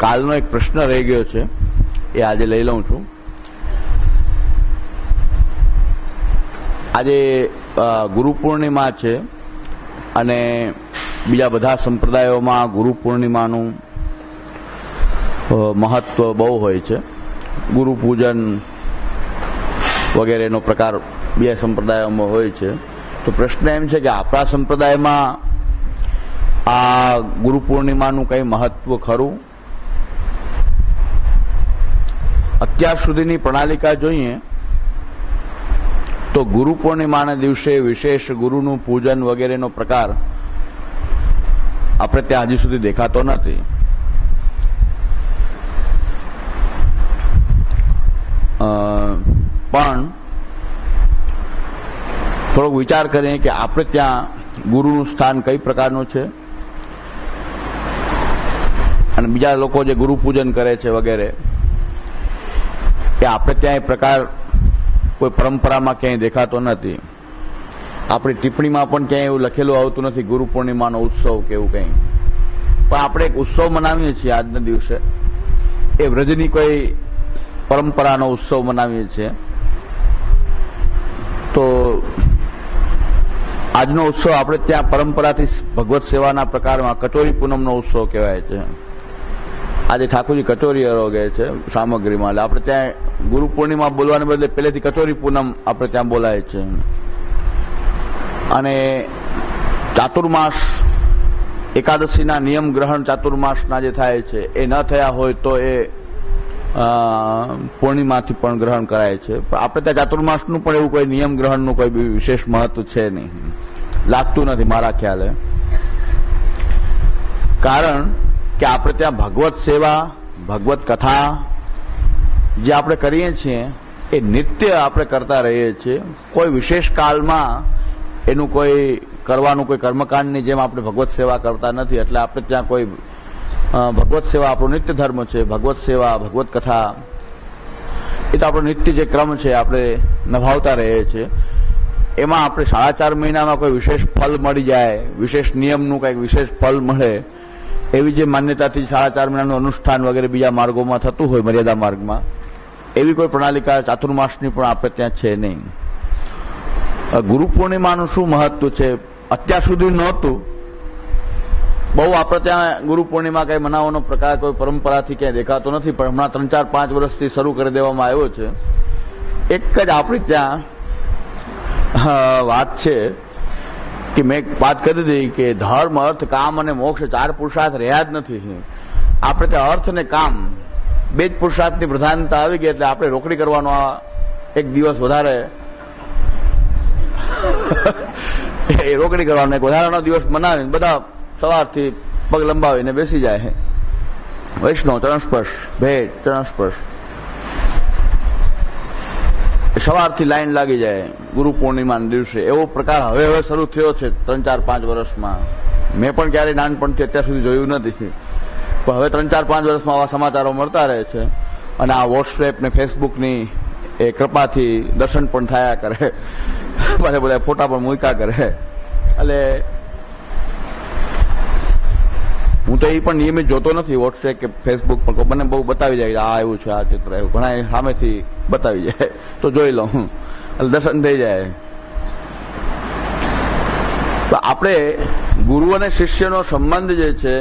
કાલનો એક પ્રશ્ન રહી ગયો છે, એ આજે લઈ લઉં છું. આજે ગુરુ પૂર્ણિમા છે અને બીજા બધા સંપ્રદાયોમાં ગુરુ પૂર્ણિમાનું મહત્વ બહુ હોય છે. ગુરુ પૂજન વગેરેનો પ્રકાર બીજા સંપ્રદાયોમાં હોય છે. તો પ્રશ્ન એમ છે કે આપણા સંપ્રદાયમાં આ ગુરુ પૂર્ણિમાનું કંઈ મહત્વ ખરું? અત્યાર સુધીની પ્રણાલિકા જોઈએ તો ગુરુ પૂર્ણિમાના દિવસે વિશેષ ગુરુનું પૂજન વગેરેનો પ્રકાર આપણે ત્યાં હજી સુધી દેખાતો નથી. પણ થોડોક વિચાર કરીએ કે આપણે ત્યાં ગુરુનું સ્થાન કઈ પ્રકારનું છે અને બીજા લોકો જે ગુરુ પૂજન કરે છે વગેરે કે આપણે ત્યાં એ પ્રકાર કોઈ પરંપરામાં ક્યાંય દેખાતો નથી. આપણી ટિપ્પણીમાં પણ ક્યાંય એવું લખેલું આવતું નથી ગુરુ પૂર્ણિમાનો ઉત્સવ કે એવું કંઈ. પણ આપણે એક ઉત્સવ મનાવીએ છીએ આજના દિવસે, એ વ્રજની કોઈ પરંપરાનો ઉત્સવ મનાવીએ છીએ. તો આજનો ઉત્સવ આપણે ત્યાં પરંપરાથી ભગવત સેવાના પ્રકારમાં કચોરી પૂનમનો ઉત્સવ કહેવાય છે. આજે ઠાકોરજી કચોરી અરોગે છે સામગ્રીમાં, એટલે આપણે ત્યાં ગુરુ પૂર્ણિમા બોલવાને બદલે પહેલેથી કચોરી પૂનમ આપણે ત્યાં બોલાય છે. અને ચાતુર્માસ એકાદશીના નિયમ ગ્રહણ ચાતુર્માસના જે થાય છે એ ન થયા હોય તો એ પૂર્ણિમાથી પણ ગ્રહણ કરાય છે. પણ આપણે ત્યાં ચાતુર્માસનું પણ એવું કોઈ નિયમ ગ્રહણનું કોઈ વિશેષ મહત્વ છે નહીં, લાગતું નથી મારા ખ્યાલે. કારણ કે આપણે ત્યાં ભગવત સેવા, ભગવત કથા જે આપણે કરીએ છીએ એ નિત્ય આપણે કરતા રહીએ છીએ. કોઈ વિશેષ કાળમાં એનું કોઈ કરવાનું કોઈ કર્મકાંડની જેમ આપણે ભગવત સેવા કરતા નથી. એટલે આપણે ત્યાં કોઈ ભગવત સેવા આપણો નિત્ય ધર્મ છે. ભગવત સેવા, ભગવત કથા એ તો આપણો નિત્ય જે ક્રમ છે આપણે નિભાવતા રહીએ છીએ. એમાં આપણે 4.5 મહિનામાં કોઈ વિશેષ ફલ મળી જાય, વિશેષ નિયમનું કંઈક વિશેષ ફલ મળે એવી જે માન્યતાથી 4.5 મહિનાનું અનુષ્ઠાન વગેરે બીજા માર્ગોમાં થતું હોય, મર્યાદા માર્ગમાં, એવી કોઈ પ્રણાલિકા ચાતુર્માસની પણ આપણે ત્યાં છે નહીં. ગુરુ પૂર્ણિમાનું શું મહત્વ છે? અત્યાર સુધી નહોતું બહુ. આપણે ત્યાં ગુરુ પૂર્ણિમા કઈ મનાવવાનો પ્રકાર કોઈ પરંપરાથી ક્યાંય દેખાતો નથી, પણ હમણાં 3-4-5 વર્ષથી શરૂ કરી દેવામાં આવ્યો છે. એક જ આપણી ત્યાં વાત છે કે મેં વાત કરી દીધી કે ધર્મ, અર્થ, કામ અને મોક્ષ 4 પુરુષાર્થ રહ્યા જ નથી. આપણે ત્યાં અર્થ અને કામ 2 જ પુરુષાર્થની પ્રધાનતા આવી ગઈ. એટલે આપણે રોકડી કરવાનો આ એક દિવસ વધારે એ રોકડી કરવાનો એક વધારાનો દિવસ બનાવીને બધા સવારથી પગ લંબાવીને બેસી જાય. વૈષ્ણવ ચરણસ્પર્શ, ભેટ, ચરણસ્પર્શ, સવારથી લાઈન લાગી જાય ગુરુ પૂર્ણિમાના દિવસે. એવો પ્રકાર હવે શરૂ થયો છે 3-4-5 વર્ષમાં. મેં પણ ક્યારેય નાનપણથી અત્યાર સુધી જોયું નથી, પણ હવે 3-4-5 વર્ષમાં આવા સમાચારો મળતા રહે છે. અને આ વોટ્સએપ ને ફેસબુકની એ કૃપાથી દર્શન પણ થયા કરે, બધા ફોટા પણ મૂક્યા કરે. એટલે હું તો એ પણ નિયમિત જોતો નથી વોટ્સએપ કે ફેસબુક પર. મને બહુ બતાવી જાય આ એવું છે, આ ચિત્ર એવું, ઘણા સામેથી બતાવી જાય તો જોઈ લઉં, એટલે દર્શન થઈ જાય. તો આપણે ગુરુ અને શિષ્યનો સંબંધ જે છે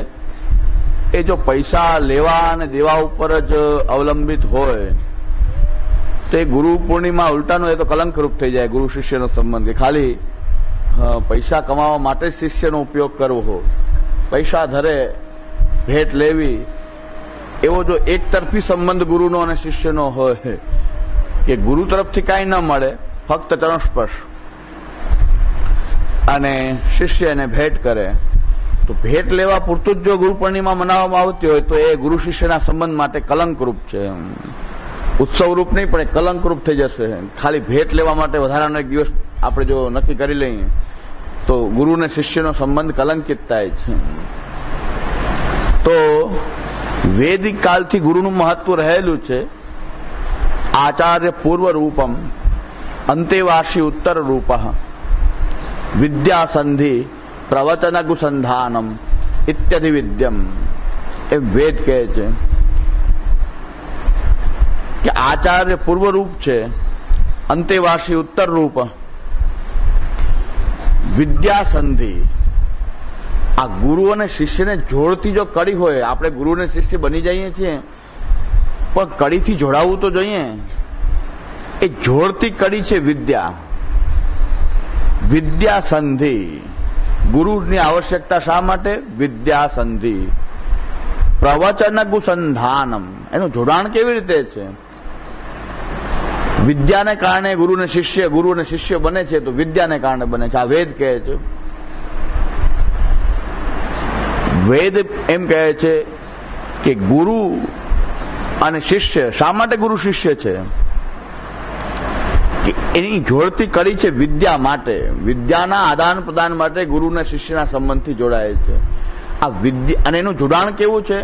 એ જો પૈસા લેવા અને દેવા ઉપર જ અવલંબિત હોય તો એ ગુરુ પૂર્ણિમા ઉલટાનો એ તો કલંકરૂપ થઈ જાય. ગુરુ શિષ્યનો સંબંધ કે ખાલી પૈસા કમાવા માટે જ શિષ્યનો ઉપયોગ કરવો, પૈસા ધરે ભેટ લેવી, એવો જો એક તરફી સંબંધ ગુરુનો અને શિષ્યનો હોય કે ગુરુ તરફથી કાંઈ ન મળે, ફક્ત ચરણસ્પર્શ, અને શિષ્ય એને ભેટ કરે, તો ભેટ લેવા પૂરતું જ જો ગુરુ પૂર્ણિમા મનાવવામાં આવતી હોય તો એ ગુરુ શિષ્યના સંબંધ માટે કલંકરૂપ છે. ઉત્સવરૂપ નહીં પણ એ કલંકરૂપ થઈ જશે. ખાલી ભેટ લેવા માટે વધારાનો એક દિવસ આપણે જો નક્કી કરી લઈએ તો ગુરુ અને શિષ્યનો સંબંધ કલંકિત થાય છે. તો વૈદિક કાળથી ગુરુનું મહત્વ રહેલું છે. આચાર્ય પૂર્વ રૂપમ અંતેવાસી ઉત્તર રૂપ વિદ્યા સંધિ પ્રવચનગુસંધાનમ ઇત્યાદિ વિદ્યમ, એ વેદ કહે છે કે આચાર્ય પૂર્વ રૂપ છે, અંતેવાસી ઉત્તર રૂપ, વિદ્યા સંધિ આ ગુરુ અને શિષ્યને જોડતી જો કડી હોય, આપણે ગુરુ અને શિષ્ય બની જઈએ છીએ પણ કડીથી જોડાવવું તો જોઈએ. એ જોડતી કડી છે વિદ્યા. વિદ્યા સંધિ, ગુરુની આવશ્યકતા શા માટે? વિદ્યા સંધિ. પ્રવચન ગુસંધાનમ, એનું જોડાણ કેવી રીતે છે? વિદ્યાને કારણે ગુરુ અને શિષ્ય બને છે, તો વિદ્યાને કારણે બને છે. આ વેદ કહે છે. વેદ એમ કહે છે કે ગુરુ અને શિષ્ય, શા માટે ગુરુ શિષ્ય છે? કે એની જોડતી કડી છે વિદ્યા માટે. વિદ્યાના આદાન પ્રદાન માટે ગુરુ અને શિષ્યના સંબંધથી જોડાય છે. આ વિદ્યા, અને એનું જોડાણ કેવું છે?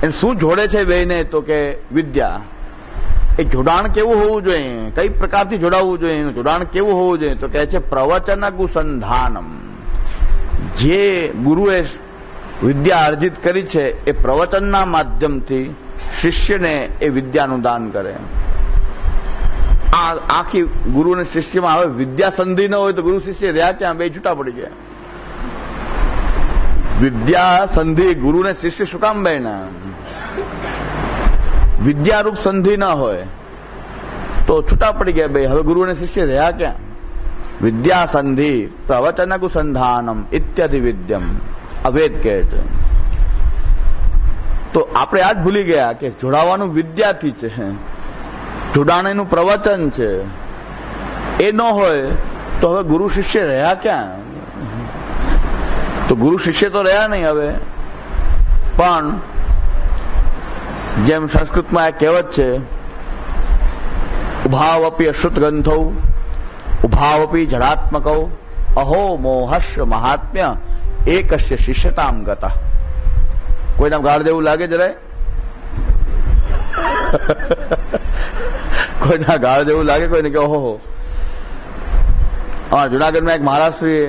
એને શું જોડે છે બેને? તો કે વિદ્યા. એ જોડાણ કેવું હોવું જોઈએ? કઈ પ્રકારથી જોડાવવું જોઈએ? એનું જોડાણ કેવું હોવું જોઈએ? તો કહે છે પ્રવચન ગુસંધાનમ. જે ગુરુએ વિદ્યા અર્જિત કરી છે એ પ્રવચનના માધ્યમથી શિષ્યને એ વિદ્યાનું દાન કરે. આ આખી ગુરુ અને શિષ્યમાં હવે વિદ્યા સંધિ ન હોય તો ગુરુ શિષ્ય રહ્યા ક્યાં? બે છૂટા પડી ગયા. વિદ્યા સંધિ ગુરુ ને શિષ્ય શું કામ બન્યા? વિદ્યારૂપ સંધિ ન હોય તો છૂટા પડી ગયા બે. હવે ગુરુ અને શિષ્ય રહ્યા ક્યાં? વિદ્યા સંધિ પ્રવચન ગુસંધાનમ ઇત્યાદિ વિદ્યમ, અવેદ કહે છે. તો આપણે આજ ભૂલી ગયા કે જોડાવાનું વિદ્યાથી છે, જોડાણ એનું પ્રવચન છે. એ ન હોય તો હવે ગુરુ શિષ્ય રહ્યા ક્યાં? તો ગુરુ શિષ્ય તો રહ્યા નહીં હવે. પણ જેમ સંસ્કૃતમાં એક કહેવત છે, ઉભાવપી અશ્રુત ગ્રંથૌ ઉભાવપી જડાત્મકૌ અહો મોહસ્ય મહાત્મ્ય એકસ્ય શિષ્યતામ ગતા. કોઈના ગાળ દેવું લાગે જરાય? કોઈના ગાળ દેવું લાગે કોઈને? કે ઓહો. હા, જુનાગઢમાં એક મહારાષ્ટ્રીએ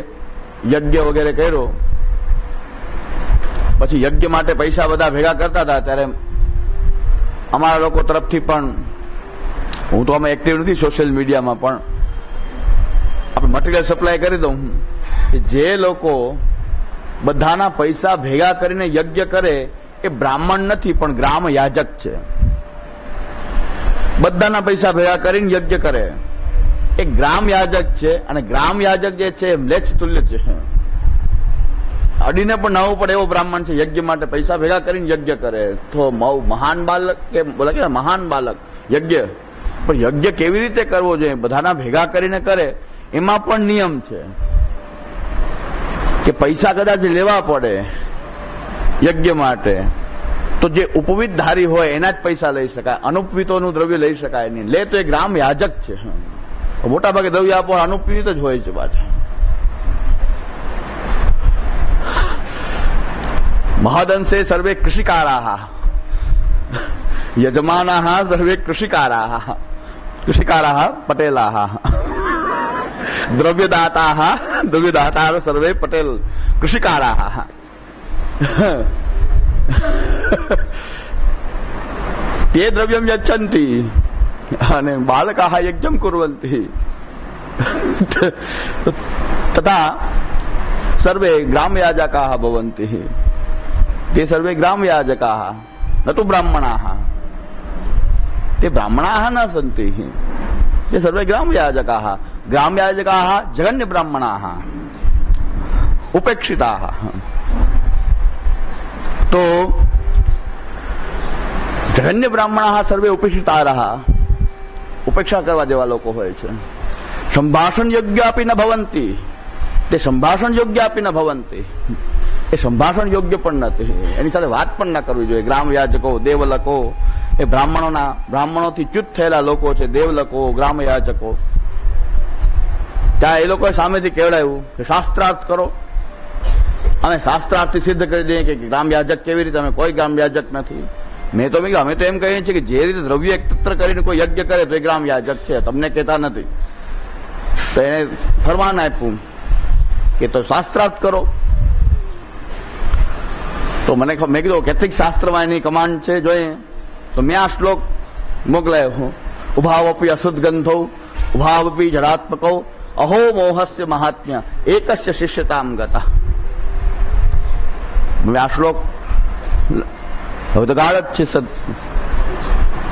યજ્ઞ વગેરે કર્યો, પછી યજ્ઞ માટે પૈસા બધા ભેગા કરતા હતા, ત્યારે અમારા લોકો તરફથી પણ, હું તો અમે એક્ટિવ નથી સોશિયલ મીડિયામાં, પણ આપણે મટીરિયલ સપ્લાય કરી દઉં કે જે લોકો બધાના પૈસા ભેગા કરીને યજ્ઞ કરે એ બ્રાહ્મણ નથી પણ ગ્રામ યાજક છે. બધાના પૈસા ભેગા કરીને યજ્ઞ કરે એ ગ્રામ યાજક છે. અને ગ્રામ યાજક જે છે મ્લેચ્છ તુલ્ય છે, અડીને પણ નવું પડે એવો બ્રાહ્મણ છે. યજ્ઞ માટે પૈસા ભેગા કરીને યજ્ઞ કરે તો મહાન બાલક કે બોલે કે મહાન બાલક યજ્ઞ. પણ યજ્ઞ કેવી રીતે કરવો જોઈએ? બધાના ભેગા કરીને કરે, એમાં પણ નિયમ છે કે પૈસા કદાચ લેવા પડે યજ્ઞ માટે તો જે ઉપવિત ધારી હોય એના જ પૈસા લઈ શકાય, અનુપવિતોનું દ્રવ્ય લઈ શકાય નહીં. લે તો એ ગ્રામ યાજક છે. મોટા ભાગે દ્રવ્ય આપો અનુપવિત જ હોય છે પાછા. મહદંશે સર્વે કૃષિકારાः યજમાનાः સર્વે કૃષિકારાः પટેલાः દ્રવ્યદાતા સર્વે પટેલ કૃષિકારાः. તે દ્રવ્યમ યચ્છન્તિ અને બાલકાः યજ્ઞમ કુર્વન્તિ તથા સર્વે ગ્રામયાજકાः ભવન્તિ. તે સર્વે ગ્રામયાજકાः ન તો બ્રાહ્મણાः. તે બ્રાહ્મણાः ન સન્તિ. તે સર્વે ગ્રામયાજકાः. ગ્રામયાજકાः જગન્ય બ્રાહ્મણાः ઉપેક્ષિતાः. તો જગન્ય બ્રાહ્મણાः સર્વે ઉપેક્ષિતાઃ, ઉપેક્ષા કરવા જેવા લોકો હોય છે. સંભાષણ યોગ્ય આપી ન ભવંતી. તે સંભાષણ યોગ્ય આપી ન ભવંતી. એ સંભાષણ યોગ્ય પણ નથી, એની સાથે વાત પણ ના કરવી જોઈએ. ગ્રામ યાજકો, દેવલકો એ બ્રાહ્મણોથી ચ્યુત થયેલા લોકો છે. દેવલકો, ગ્રામ યાજકો. ત્યાં એ લોકોએ સામેથી કેવડાવ્યું કે શાસ્ત્રાર્થ કરો. અમે શાસ્ત્રાર્થથી સિદ્ધ કરી દઈએ કે ગ્રામ યાજક કેવી રીતે? અમે કોઈ ગ્રામ યાજક નથી. અમે તો એમ કહીએ છીએ કે જે રીતે દ્રવ્ય એકત્ર કરીને કોઈ યજ્ઞ કરે તો એ ગ્રામ યાજક છે, તમને કહેતા નથી. તો એને ફરમાન આપ્યું કે તો શાસ્ત્રાર્થ કરો. તો મેં કીધું કેટલીક શાસ્ત્રમાં એની કમાન્ડ છે જોઈએ. તો મેં આ શ્લોક મોકલાયો હું. ઉભાવપી અશુદ્ધ ગંધો ઉભાવપી જડાત્મકો અહો મોહસ્ય મહાત્મ્ય એકસ્ય શિષ્યતામ ગતા. મેં આ શ્લોક હવે તો ગાળ જ છે.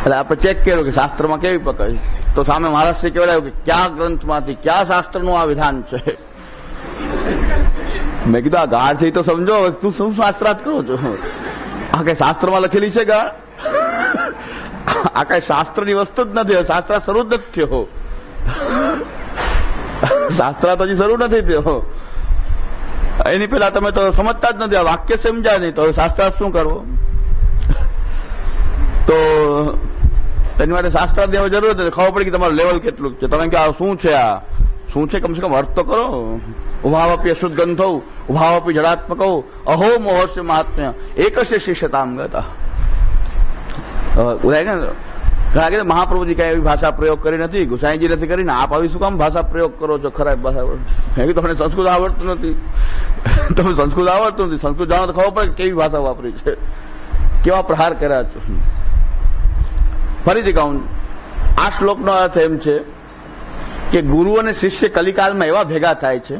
એટલે આપણે ચેક કર્યું કે શાસ્ત્રમાં કેવી પકડ. તો સામે મહારાષ્ટ્રી કહેવાયું કે ક્યાં ગ્રંથમાંથી ક્યાં શાસ્ત્રનું આ વિધાન છે. મેં કીધું આ ગાળ છે તો સમજો, તું શું શાસ્ત્રાર્થ કરો છો? આ કઈ શાસ્ત્રમાં લખેલી છે ગાળ? આ કઈ શાસ્ત્રની વસ્તુ જ નથી. શાસ્ત્ર શરૂ જ નથી થયો. શાસ્ત્ર તો હજી શરૂ નથી થયો. એની પેલા તમે તો સમજતા જ નથી. આ વાક્ય સમજાય નહીં તો શાસ્ત્રાર્થ શું કરવો? તો તેની માટે શાસ્ત્રાર્થ દેવા જરૂર નથી. ખબર પડી કે તમારું લેવલ કેટલું છે. તમે કે આ શું છે, આ શું છે, કમસે કમ અર્થ તો કરો. ઉભાવપી અશુદ્ધ ગંધો ઉભાવપી જડાત્મકો અહો મોહસ્ય મહાત્મ્ય એકસ્ય શિષ્યતામ ગતા. ઘણા કે મહાપ્રભુજી કઈ એવી ભાષા પ્રયોગ કરી નથી, ગુસાઈજી નથી કરીને, આપ આવી શું કામ ભાષા પ્રયોગ કરો છો? ખરાબ ભાષા. તમને સંસ્કૃત આવડતું નથી. તમે સંસ્કૃત આવડતું નથી. સંસ્કૃત જાણો તો ખબર પડે કેવી ભાષા વાપરી છે, કેવા પ્રહાર કર્યા છે. ફરીથી કહું, આ શ્લોકનો અર્થ એમ છે કે ગુરુ અને શિષ્ય કલિકાલમાં એવા ભેગા થાય છે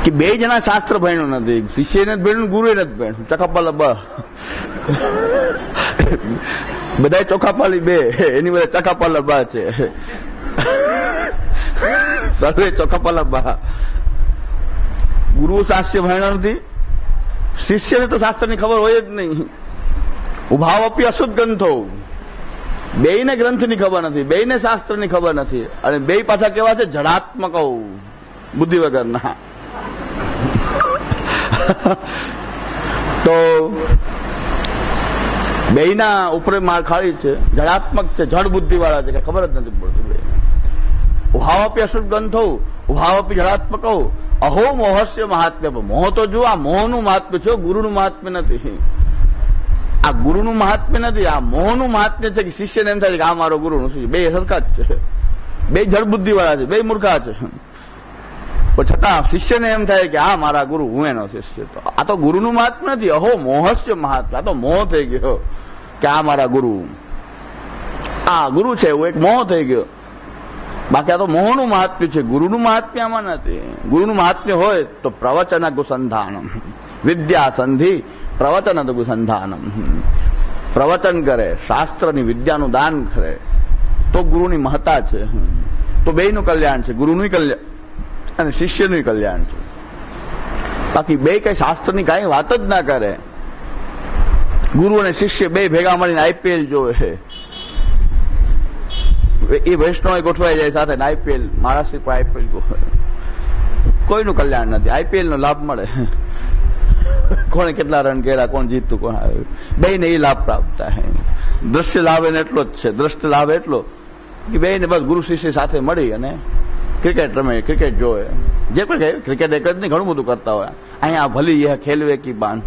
કે બે જણા શાસ્ત્ર ભણ્યું નથી. શિષ્ય નથી ભણ્યું, ગુરુએ નથી ભણ્યું. ચકાપાલા બધા ચોખાપાલી બે, એની બધા ચકાપાલા બા છે. સર્વે ચોખાપાલા બા. ગુરુ શાસ્ત્ર ભણ્યા નથી, શિષ્યને તો શાસ્ત્રની ખબર હોય જ નહીં. ઉભાવપી અશુદ્ધ ગ્રંથો, બેયને ગ્રંથની ખબર નથી, બેયને શાસ્ત્રની ખબર નથી. અને બે પાછા કેવા છે? જડાત્મકો, બુદ્ધિ વગરના. તો બેયના ઉપર માર ખાડી છે, જડાત્મક છે, જડ બુદ્ધિ વાળા છે, કે ખબર જ નથી પડતી. ઉભાવપી અશુદ્ધ ગ્રંથો ઉભાવપી જડાત્મકો અહો મોહસ્ય મહાત્મ્ય. મોહ તો જુઓ, આ મોહનું મહાત્મ્ય છે, ગુરુનું મહાત્મ્ય નથી. આ ગુરુનું મહાત્મ્ય નથી, આ મોહનું મહાત્મ્ય છે. કે શિષ્યને એમ થાય કે આ મારો ગુરુનું શિષ્ય. બે સરખા જ છે, બે જડ બુદ્ધિ વાળા છે, બે મૂર્ખા છે. પણ છતાં શિષ્યને એમ થાય કે આ મારા ગુરુ, હું એનો શિષ્ય. તો આ તો ગુરુનું મહાત્મ્ય નથી, અહો મોહસ્ય મહાત્મ્ય. આ તો મોહ થઈ ગયો કે આ મારા ગુરુ, આ ગુરુ છે એવું એક મોહ થઈ ગયો. બાકી આ તો મોહનું મહાત્મ્ય છે, ગુરુનું મહાત્મ્ય આમાં નથી. ગુરુનું મહાત્મ્ય હોય તો પ્રવચન ગુસંધાનમ વિદ્યા સંધિ પ્રવચન ગુસંધાનમ. પ્રવચન કરે, શાસ્ત્રની વિદ્યાનું દાન કરે તો ગુરુની મહત્તા છે. તો બેયનું કલ્યાણ છે, ગુરુનું કલ્યાણ અને શિષ્યનું કલ્યાણ છે. બાકી બે કઈ શાસ્ત્રની કઈ વાત જ ના કરે. ગુરુ અને શિષ્ય બે ભેગા મળીને આઈપીએલ જોવે. એ વૈષ્ણવ ગોઠવાઈ જાય સાથે આઈપીએલ, મહારાષ્ટ્ર પર આઈપીએલ કોઈનું કલ્યાણ નથી. આઈપીએલ નો લાભ મળે, કોને કેટલા રન કર્યા, કોણ જીતતું, કોણ આવ્યું, બે ને એ લાભ પ્રાપ્ત થાય. દ્રશ્ય લાભ એને એટલો જ છે. દ્રષ્ટ લાભ એટલો કે બે ને બસ ગુરુ શિષ્ય સાથે મળી અને ક્રિકેટ રમે, ક્રિકેટ જોવે. જે પણ કહે ક્રિકેટ એક જ નહીં, ઘણું બધું કરતા હોય. અહીંયા ભલી એ ખેલવે કી બાન.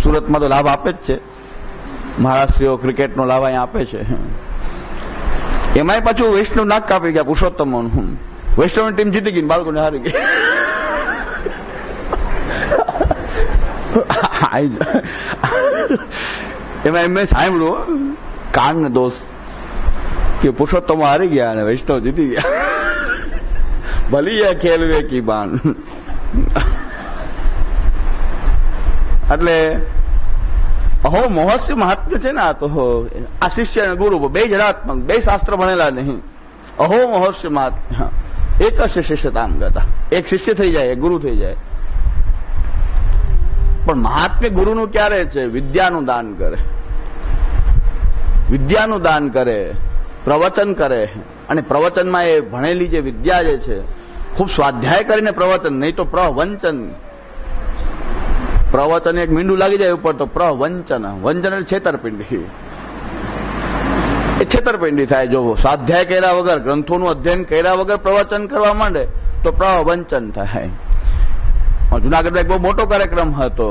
સુરતમાં તો લાભ આપે જ છે, મહારાષ્ટ્રીઓ ક્રિકેટનો લાભ અહીંયા આપે છે. એમાંય પાછું વૈષ્ણવ નાક કાપી ગયા પુરુષોત્તમ. વૈષ્ણવની ટીમ જીતી ગઈ, બાળકોને હારી ગઈ. એમાં એમ સાંભળ્યું કાન ને દોસ્ત કે પુરુષોત્તમ હારી ગયા અને વૈષ્ણવ જીતી ગયા. ભલી ખેલવે કી બાન. એટલે અહો મોહસ્ય મહાત્મ્ય છે ને આ તો. આ શિષ્ય અને ગુરુ બે જડાત્મક, બે શાસ્ત્ર ભણેલા નહીં. અહો મોહસ્ય મહાત્મ્ય એક શિષ્યતામ ગતા. એક શિષ્ય થઈ જાય, એક ગુરુ થઈ જાય. પણ મહાત્મ્ય ગુરુનું ક્યારે છે? વિદ્યાનું દાન કરે, વિદ્યાનું દાન કરે, પ્રવચન કરે. અને પ્રવચનમાં એ ભણેલી જે વિદ્યા જે છે, ખૂબ સ્વાધ્યાય કરીને પ્રવચન, નહીં તો પ્રવંચન. પ્રવચન એક મીંડું લાગી જાય ઉપર તો પ્રવંચન. વંચન એટલે છેતરપિંડી. એ છેતરપિંડી થાય. જો સ્વાધ્યાય કર્યા વગર, ગ્રંથોનું અધ્યયન કર્યા વગર પ્રવચન કરવા માંડે તો પ્રવંચન થાય. જુનાગઢમાં એક બહુ મોટો કાર્યક્રમ હતો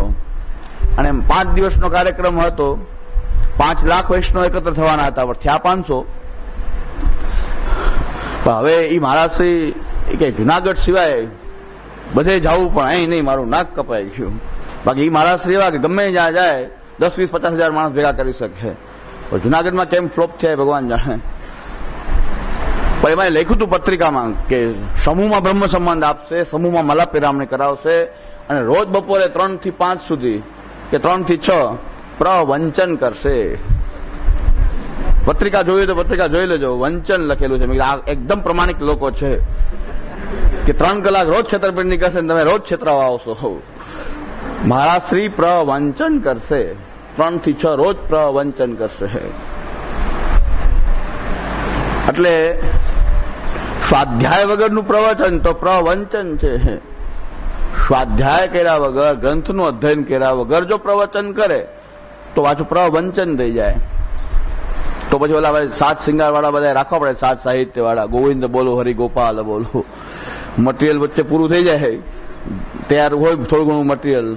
અને 5 દિવસનો કાર્યક્રમ હતો. 5 લાખ વૈષ્ણવ એકત્ર થવાના હતા, પણ થયા 500. પણ હવે એ મહારાષ્ટ્રી કે જુનાગઢ સિવાય બધે જવું પણ અહીં નહીં, મારું નાક કપાઈ ગયું. બાકી એ મારા શ્રી એવા કે ગમે જ્યાં જાય 10, 20, 50,000 માણસ ભેગા કરી શકે. જુનાગઢમાં કેમ ફ્લોપ થયા ભગવાન જાણે. પણ એમાં લખ્યું હતું પત્રિકામાં કે સમૂહમાં બ્રહ્મ સંબંધ આપશે, સમૂહમાં મલા પિરામણી કરાવશે અને રોજ બપોરે 3 થી 5 સુધી કે 3 થી 6 પ્રવંચન કરશે. પત્રિકા જોઈએ તો પત્રિકા જોઈ લેજો, વંચન લખેલું છે. આ એકદમ પ્રમાણિક લોકો છે કે 3 કલાક રોજ છેતરપિંડી કરશે, તમે રોજ છેતરાવા આવશો. મારા શ્રી પ્રવંચન કરશે, 3 થી 6 રોજ પ્રવંચન કરશે. એટલે સ્વાધ્યાય વગરનું પ્રવચન તો પ્રવંચન છે. સ્વાધ્યાય કર્યા વગર, ગ્રંથનું અધ્યયન કર્યા વગર જો પ્રવચન કરે તો પાછું પ્રવંચન થઈ જાય. તો પછી ઓલા 7 શિંગાર વાળા બધા રાખવા પડે, 7 સાહિત્ય વાળા, ગોવિંદ બોલો, હરિ ગોપાલ બોલો. મટીરિયલ વચ્ચે પૂરું થઈ જાય, તૈયાર હોય થોડું ઘણું મટીરિયલ,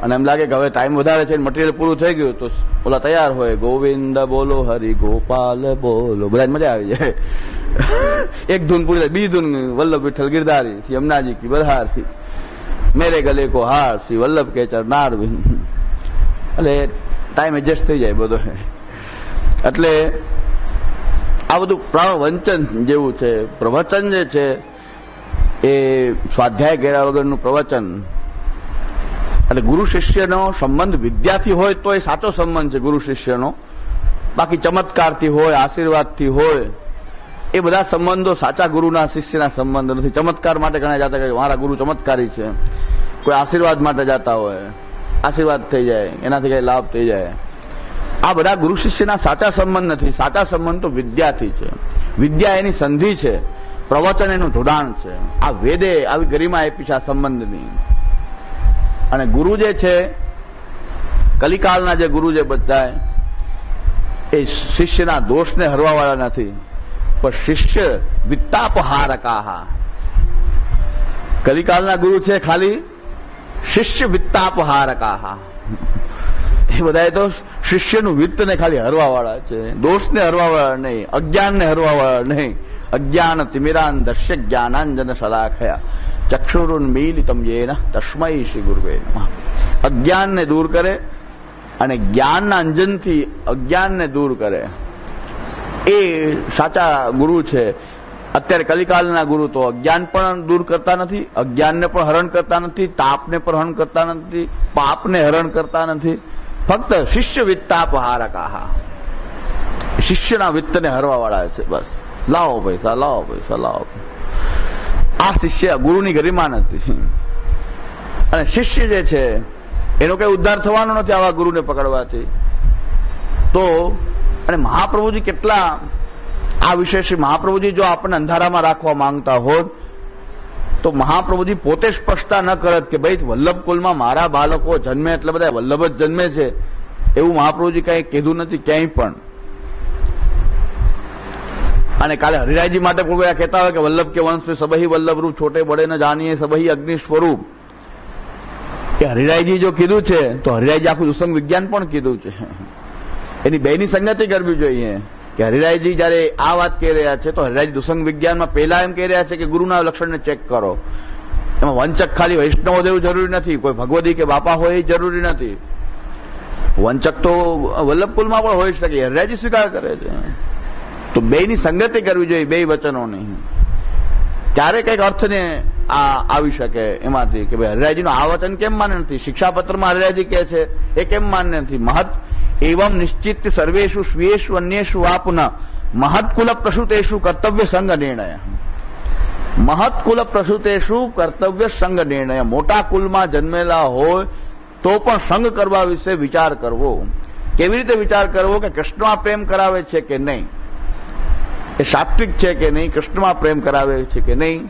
અને એમ લાગે કે હવે ટાઈમ વધારે છે, મટીરિયલ પૂરું થઈ ગયું, તો ઓલા તૈયાર હોય, ગોવિંદ બોલો, હરિ ગોપાલ બોલો, બધા મજા આવી જાય. એક ધૂન પૂરી થાય, બીજી ધૂન વલ્લભ વિઠ્ઠલ ગિરધારી થી યમુનાજી કી બરહાર થી મેરે ગલે કો હાર શ્રી વલ્લભ કે ચરનાર બિંદ. એટલે ટાઈમ એડજસ્ટ થઈ જાય બધો. એટલે આ બધું પ્રવચન જેવું છે. પ્રવચન જે છે એ સ્વાધ્યાય કર્યા વગરનું પ્રવચન. એટલે ગુરુ શિષ્યનો સંબંધ વિદ્યાથી હોય તો એ સાચો સંબંધ છે ગુરુ શિષ્યનો. બાકી ચમત્કારથી હોય, આશીર્વાદથી હોય, એ બધા સંબંધો સાચા ગુરુના શિષ્યના સંબંધ નથી. ચમત્કાર માટે ઘણા જતા કે મારા ગુરુ ચમત્કારી છે, કોઈ આશીર્વાદ માટે જતા હોય, આશીર્વાદ થઈ જાય, એનાથી કઈ લાભ થઈ જાય. આ બધા ગુરુ શિષ્યના સાચા સંબંધ નથી. સાચા સંબંધ તો વિદ્યાથી છે. વિદ્યા એની સંધિ છે, પ્રવચન એનું જોડાણ છે. આ વેદે આવી ગરિમા આપી છે આ સંબંધની. અને ગુરુ જે છે, કલિકાલના જે ગુરુ જે બધા, એ શિષ્યના દોષને હરવા વાળા નથી, પણ શિષ્ય વિત્તાપહારકા. કલિકાલના ગુરુ છે ખાલી શિષ્ય વિત્તાપહારકા. એ બધા તો શિષ્યનું વિત્તને ખાલી હરવા વાળા છે, દોષને હરવા વાળા નહીં, અજ્ઞાનને હરવા વાળા નહીં. અજ્ઞાન તિમિરાન દશ્ય જ્ઞાનાંજન શલાખયા ચક્ષુરુન્મીલિતમ યેન તસ્મૈ શ્રી ગુરુવે નમઃ. અજ્ઞાનને દૂર કરે અને જ્ઞાનના અંજનથી અજ્ઞાનને દૂર કરે, એ સાચા ગુરુ છે. અત્યારે કલિકાલના ગુરુ તો અજ્ઞાન પણ દૂર કરતા નથી, અજ્ઞાનને પણ હરણ કરતા નથી, તાપને પણ હરણ કરતા નથી, પાપને હરણ કરતા નથી. ફક્ત શિષ્ય વિત્તાપહારકા, શિષ્યના વિત્તને હરવા વાળા છે. બસ લાવો પૈસા, લાવો પૈસા, લાવો. આ શિષ્ય ગુરુની ગરિમા નથી. અને શિષ્ય જે છે એનો કઈ ઉદ્ધાર થવાનો નથી આવા ગુરુને પકડવાથી. તો અને મહાપ્રભુજી કેટલા આ વિશે શ્રી મહાપ્રભુજી જો આપણને અંધારામાં રાખવા માંગતા હોત તો મહાપ્રભુજી પોતે સ્પષ્ટતા ન કરત કે ભાઈ વલ્લભ કુલમાં મારા બાળકો જન્મે એટલે બધા વલ્લભ જ જન્મે છે, એવું મહાપ્રભુજી કઈ કીધું નથી ક્યાંય પણ. અને કાલે હરિરાયજી માટે કોઈ કહેતા હોય કે વલ્લભ કે વંશ સબહી વલ્લભ રૂપ છોટે બડે ન જાણીએ સબહી અગ્નિ સ્વરૂપ. એ હરિરાયજી જો કીધું છે તો હરિરાયજી આખું દુસંગ વિજ્ઞાન પણ કીધું છે. એની બેની સંગતિ કરવી જોઈએ કે હરિરાયજી જયારે આ વાત કહી રહ્યા છે તો હરિરાયજી દુસંગ વિજ્ઞાનમાં પહેલા એમ કહી રહ્યા છે કે ગુરુના લક્ષણને ચેક કરો. એમાં વંચક ખાલી વૈષ્ણવ દેવું જરૂરી નથી, કોઈ ભગવદી કે બાપા હોય એ જરૂરી નથી. વંચક તો વલ્લભ કુલમાં પણ હોઈ શકે, હરિરાયજી સ્વીકાર કરે છે. તો બેની સંગતિ કરવી જોઈએ, બે વચનોની, ત્યારે કઈક અર્થને આવી શકે એમાંથી કે ભાઈ હરિરાયજીનું આ વચન કેમ માન્ય નથી, શિક્ષાપત્રમાં હરિરાયજી કહે છે એ કેમ માન્ય નથી. મહત એવમ નિશ્ચિત સર્વેશુ સ્વીયેશુ અન્યેષુ વાપુના મહત્કુલ પ્રસૂતેષુ કર્તવ્ય સંગ નિર્ણય. મહત્કુલ પ્રસૂતેષુ કર્તવ્ય સંગ નિર્ણય. મોટા કુલમાં જન્મેલા હોય તો પણ સંગ કરવા વિશે વિચાર કરવો. કેવી રીતે વિચાર કરવો કે કૃષ્ણમાં પ્રેમ કરાવે છે કે નહીં, એ સાત્વિક છે કે નહીં, કૃષ્ણમાં પ્રેમ કરાવે છે કે નહીં.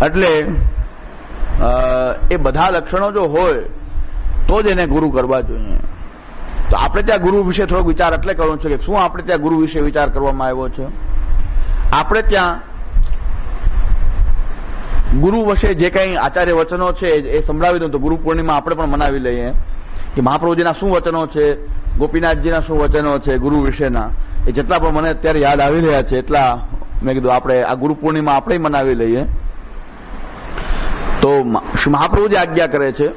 એટલે એ બધા લક્ષણો જો હોય તો જ એને ગુરુ કરવા જોઈએ. તો આપણે ત્યાં ગુરુ વિશે થોડોક વિચાર એટલે કરવો છે કે શું આપણે ત્યાં ગુરુ વિશે વિચાર કરવામાં આવ્યો છે. આપણે ત્યાં ગુરુ વિશે જે કઈ આચાર્ય વચનો છે એ સંભળાવી દઉં તો ગુરુ પૂર્ણિમા આપણે પણ મનાવી લઈએ કે મહાપ્રભુજીના શું વચનો છે, ગોપીનાથજીના શું વચનો છે ગુરુ વિશેના. એ જેટલા પણ મને અત્યારે યાદ આવી રહ્યા છે એટલા મેં કીધું આપણે આ ગુરુ પૂર્ણિમા આપણે મનાવી લઈએ. તો શ્રી મહાપ્રભુજી આજ્ઞા કરે છે,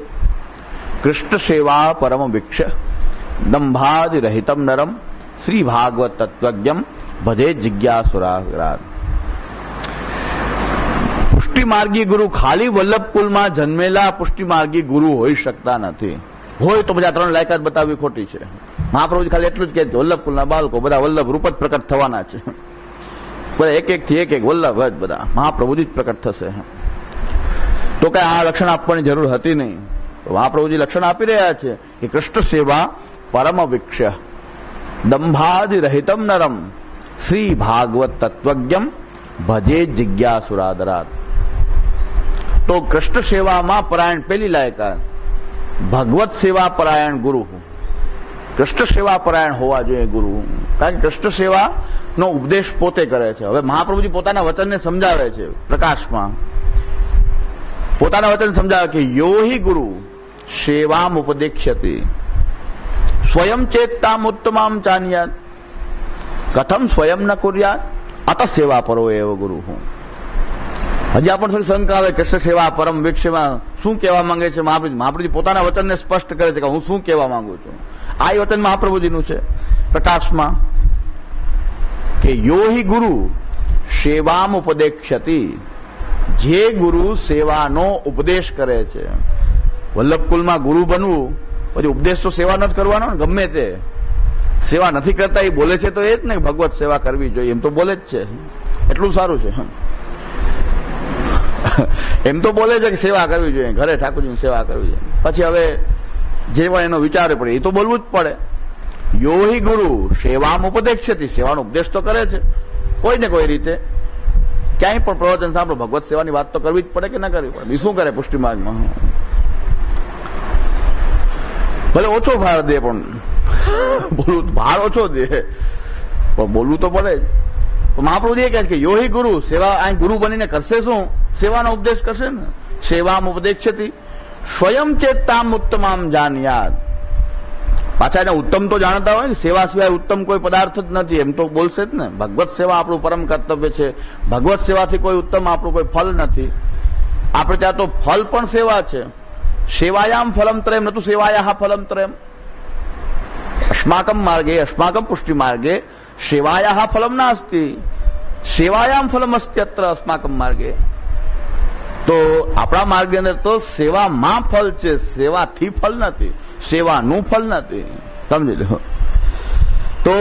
કૃષ્ણ સેવા પરમ વિક્ષ દંભાદિ રહિતમ નરમ શ્રી ભાગવત તત્વજ્ઞમ ભજે જિજ્ઞાસુરાગ્રાત. પુષ્ટિમાર્ગી ગુરુ ખાલી વલ્લભકુલમાં જન્મેલા પુષ્ટિમાર્ગી ગુરુ હોઈ શકતા નથી. હોય તો બધા 3 લાયકાત બતાવવી ખોટી છે. મહાપ્રભુજી ખાલી એટલું જ કહે છે, વલ્લભકુલના બાળકો બધા વલ્લભ રૂપ જ પ્રકટ થવાના છે. બધા એક થી એક વલ્લભ જ બધા મહાપ્રભુજી જ પ્રકટ થશે. તો કઈ આ લક્ષણ આપવાની જરૂર હતી નહીં. મહાપ્રભુજી લક્ષણ આપી રહ્યા છે કે કૃષ્ણ સેવા પરમ વિક્ષ દંભાદિ રહિતમ નરમ શ્રી ભાગવત તત્વજ્ઞમ ભજે જિજ્ઞાસુરાદરાત. તો કૃષ્ણ સેવામાં પરાયણ પેલી લાયકાત, ભગવત સેવા પરાયણ ગુરુ. કૃષ્ણ સેવા પરાયણ હોવા જોઈએ ગુરુ, કારણ કે કૃષ્ણ સેવા નો ઉપદેશ પોતે કરે છે. હવે મહાપ્રભુજી પોતાના વચનને સમજાવે છે પ્રકાશમાં, પોતાના વચન સમજાવે કે યો હિ ગુરુ સેવામ ઉપદેક્ષ્યતિ સ્વયં ચેતતામ ઉત્તમામ ચાન્યાત કથમ સ્વયં ન કુર્યાત અત સેવા પરો એવ ગુરુ. હજી આપણને થોડી શંકા આવે, કૃષ્ણ સેવા પરમ વિક્ષમાં શું કહેવા માંગે છે મહાપ્રભુજી? મહાપ્રભુજી પોતાના વચનને સ્પષ્ટ કરે છે કે હું શું કહેવા માંગુ છું. આ વચન મહાપ્રભુજીનું છે પ્રકાશમાં કે યો હિ ગુરુ સેવામ ઉપદેક્ષ્યતિ, જે ગુરુ સેવાનો ઉપદેશ કરે છે. વલ્લભકુલમાં ગુરુ બનવું પછી ઉપદેશ તો સેવા નથી કરવાનો ને, ગમે તે સેવા નથી કરતા એ બોલે છે તો એ જ ને ભગવત સેવા કરવી જોઈએ, એમ તો બોલે જ છે. એટલું સારું છે, એમ તો બોલે છે કે સેવા કરવી જોઈએ, ઘરે ઠાકોરજીની સેવા કરવી જોઈએ. પછી હવે જે પણ એનો વિચાર પડે એ તો બોલવું જ પડે. યો હિ ગુરુ સેવામ ઉપદેક્ષ્યતિ, સેવાનો ઉપદેશ તો કરે છે કોઈ ને કોઈ રીતે. ક્યાંય પણ પ્રવચન સાંભળો ભગવત સેવાની વાત તો કરવી જ પડે કે ના કરવી પડે? બી શું કરે પુષ્ટિમાર્ગમાં? ભલે ઓછો ભાર દે પણ બોલવું, ભાર ઓછો દે પણ બોલવું તો પડે જ. મહાપ્રભુજી એ કહે છે કે યો હિ ગુરુ સેવા, આ ગુરુ બનીને કરશે શું? સેવાનો ઉપદેશ કરશે ને. સેવામ ઉપદેક્ષ્યતિ સ્વયં ચેતતામ ઉત્તમામ જાનયાત. પાછા એને ઉત્તમ તો જાણતા હોય ને, સેવા સિવાય ઉત્તમ કોઈ પદાર્થ જ નથી એમ તો બોલશે જ ને. ભગવત સેવા આપણું પરમ કર્તવ્ય છે, ભગવત સેવાથી કોઈ ઉત્તમ આપણું કોઈ ફલ નથી. આપણે ત્યાં તો ફલ પણ સેવા છે. સેવાયામ ફલમ ત્રયમ નતું સેવાયા ફલમ ત્રયમ. અસ્માકમ માર્ગે અસ્માકમ પુષ્ટિ માર્ગે સેવાયા ફલમ નાસ્તિ, સેવાયામ ફલમ અસ્તિ અત્ર અસ્માકમ માર્ગે. તો આપણા માર્ગની અંદર તો સેવામાં ફલ છે, સેવાથી ફલ નથી, સેવાનું ફલ નથી. સમજી લો. તો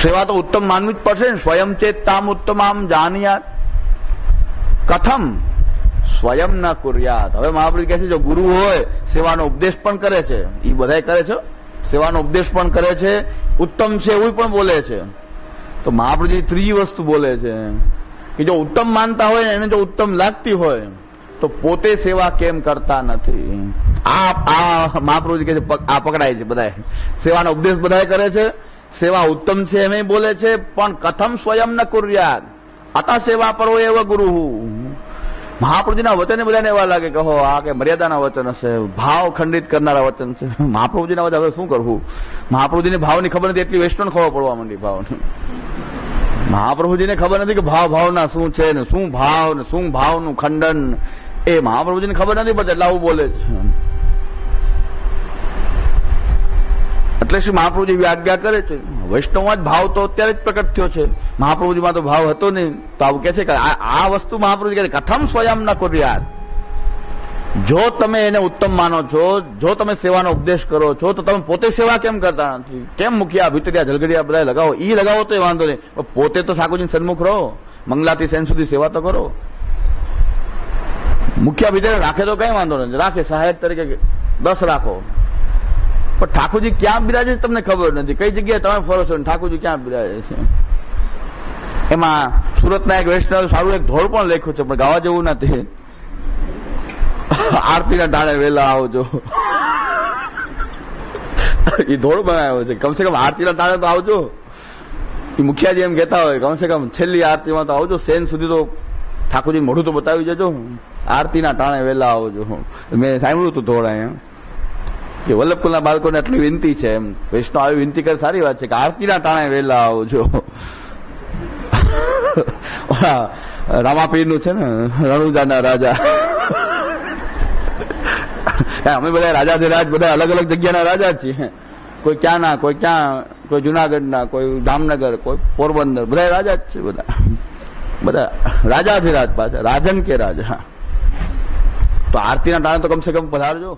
સેવા તો ઉત્તમ માનવી જ પડશે ને. સ્વયં ચેતતામ ઉત્તમામ જાનયાત કથમ સ્વયં ન કુર્યાત. હવે મહાપ્રભુ કહે છે જો ગુરુ હોય સેવાનો ઉપદેશ પણ કરે છે, એ બધા કરે છે, સેવાનો ઉપદેશ પણ કરે છે, ઉત્તમ છે એવું પણ બોલે છે. તો મહાપ્રભુજી ત્રીજી વસ્તુ બોલે છે કે જો ઉત્તમ માનતા હોય ને, એને જો ઉત્તમ લાગતી હોય તો પોતે સેવા કેમ કરતા નથી? આ મહાપ્રભુજી કહે છે આ પકડાય છે. બધા સેવાનો ઉપદેશ બધા કરે છે, સેવા ઉત્તમ છે એમ બોલે છે, પણ કથમ સ્વયં ન કુર્યાત અત સેવા પરો એવ ગુરુ. મહાપ્રભુજીના વચન બધાને એવા લાગે કે હો આ કે મર્યાદાના વચન હશે, ભાવ ખંડિત કરનારા વચન છે. મહાપ્રભુજીના વચન હવે શું કરવું? મહાપ્રભુજીને ભાવની ખબર નથી, એટલી વેસ્ટર્ન ખબર પડવા માંડી ભાવની. મહાપ્રભુજીને ખબર નથી કે ભાવના શું છે ને શું ભાવ ને શું ભાવનું ખંડન, એ મહાપ્રભુજીને ખબર નથી પડતી એટલે આવું બોલે છે. એટલે શું મહાપ્રભુજી આજ્ઞા કરે છે. વૈષ્ણવમાં જ ભાવ તો અત્યારે જ પ્રકટ થયો છે, મહાપ્રભુજીમાં તો ભાવ હતો નહીં. તો આવું કે છે કે આ વસ્તુ મહાપ્રભુજી કહે કથમ સ્વયં ન કુર્યાત. જો તમે એને ઉત્તમ માનો છો, જો તમે સેવાનો ઉપદેશ કરો છો, તો તમે પોતે સેવા કેમ કરતા નથી? કેમ મુખિયા ભીતરિયા જલગડિયા બધા લગાવો, ઈ લગાવો તો એ વાંધો નહીં, પોતે તો ઠાકોરજી સન્મુખ રહો, મંગલાથી સેન સુધી સેવા તો કરો. મુખિયા ભીતરિયા રાખે તો કઈ વાંધો નથી, રાખે સહાયક તરીકે 10 રાખો, પણ ઠાકોરજી ક્યાં બિરાજે છે તમને ખબર નથી. કઈ જગ્યાએ તમે ફરો છો ઠાકોરજી ક્યાં બિરાજે છે? એમાં સુરતના એક વૈષ્ણવ સારું એક ધોળ પણ લખ્યું છે, પણ ગાવા જેવું નથી. આરતીના ટાણે વેલા આવજો, એ ધોળ બનાવ્યો છે. કમસે કમ આરતીના ટાણે તો આવજો, એ મુખિયાજી એમ કહેતા હોય કમસે કમ છેલ્લી આરતીમાં તો આવજો, સેન સુધી તો ઠાકોરજી મોઢું તો બતાવી જજો, આરતીના ટાણે વેલા આવજો. મેં સાંભળ્યું હતું ધોળ અહીંયા કે વલ્લભકુલના બાળકોને આટલી વિનંતી છે, એમ વૈષ્ણવ આવી વિનંતી કરે સારી વાત છે કે આરતીના ટાણે વેલા આવજો. રામાપીર નું છે ને રણુજાના રાજા, અમે બધા રાજાધિરાજ બધા અલગ અલગ જગ્યાના રાજા છીએ. કોઈ ક્યાંના, કોઈ ક્યાં, કોઈ જુનાગઢના, કોઈ જામનગર, કોઈ પોરબંદર, બધા રાજા જ છે. બધા રાજાધિરાજ પાછા, રાજન કે રાજા. તો આરતીના ટાણે તો કમસે કમ પધારજો.